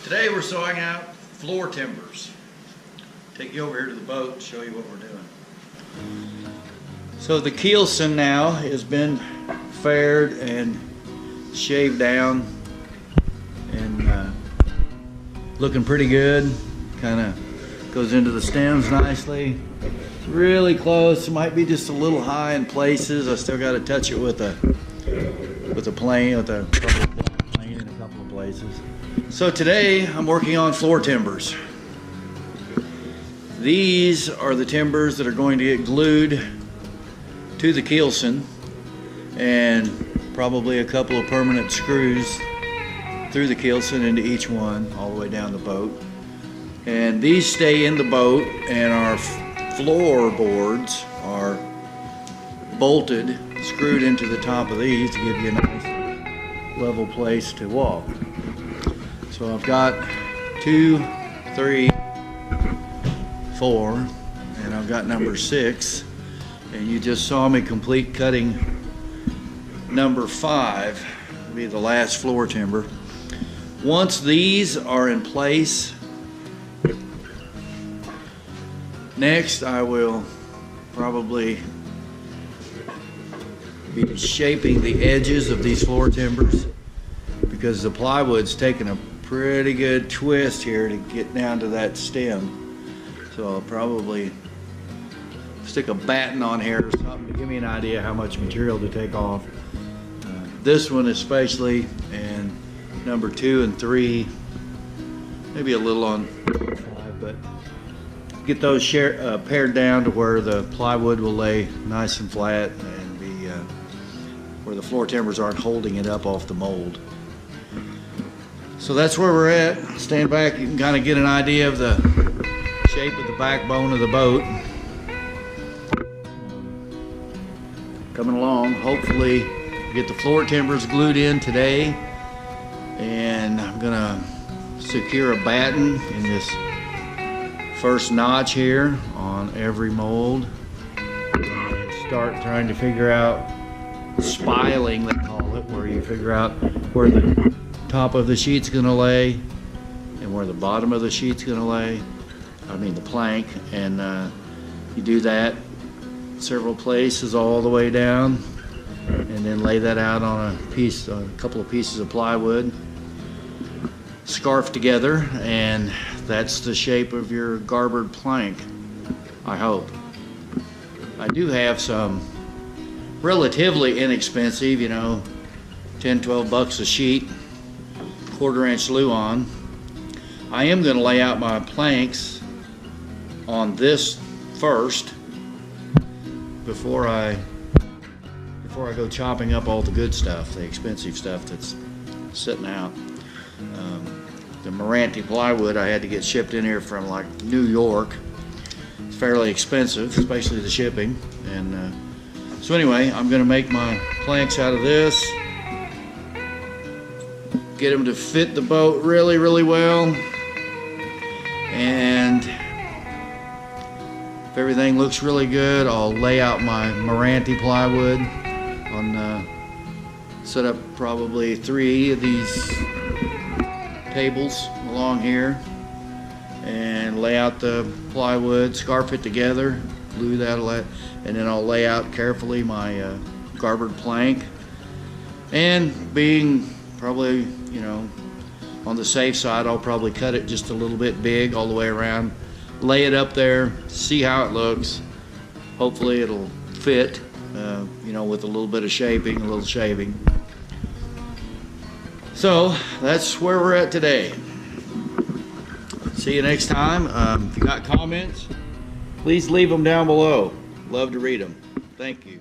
Today we're sawing out floor timbers. Take you over here to the boat and show you what we're doing. So the keelson now has been faired and shaved down and looking pretty good. Kind of goes into the stems nicely. It's really close. It might be just a little high in places. I still got to touch it with a plane, with a plane in a couple of places. So today I'm working on floor timbers. These are the timbers that are going to get glued to the keelson, and probably a couple of permanent screws through the keelson into each one all the way down the boat. And these stay in the boat, and our floorboards are bolted, screwed into the top of these to give you a nice level place to walk. So I've got 2, 3, 4, and I've got number 6, and you just saw me complete cutting number 5, will be the last floor timber. Once these are in place, next I will probably be shaping the edges of these floor timbers, because the plywood's taking a pretty good twist here to get down to that stem. So I'll probably stick a batten on here or something to give me an idea how much material to take off. This one especially, and number 2 and 3, maybe a little on 5, but get those pared down to where the plywood will lay nice and flat and be where the floor timbers aren't holding it up off the mold. So that's where we're at. Stand back, you can kind of get an idea of the shape of the backbone of the boat. Coming along, hopefully get the floor timbers glued in today, and I'm gonna secure a batten in this first notch here on every mold and start trying to figure out spiling, they call it, where you figure out where the top of the sheet's gonna lay and where the bottom of the sheet's gonna lay, I mean the plank, and you do that several places all the way down, and then lay that out on a couple of pieces of plywood, scarf together, and that's the shape of your garboard plank, I hope. I do have some relatively inexpensive, 10, 12 bucks a sheet, 1/4-inch Luan. I am going to lay out my planks on this first before I go chopping up all the good stuff, the expensive stuff that's sitting out. The Marante plywood I had to get shipped in here from like New York. It's fairly expensive, especially the shipping. And so anyway, I'm going to make my planks out of this, get them to fit the boat really, really well, and if everything looks really good, I'll lay out my Marante plywood on set up probably 3 of these tables along here, and lay out the plywood, scarf it together, glue that, and then I'll lay out carefully my garboard plank, and being probably on the safe side, I'll probably cut it just a little bit big all the way around, lay it up there, see how it looks. Hopefully it'll fit, with a little bit of shaping, a little shaving. So that's where we're at today. See you next time. If you got comments, please leave them down below. Love to read them. Thank you.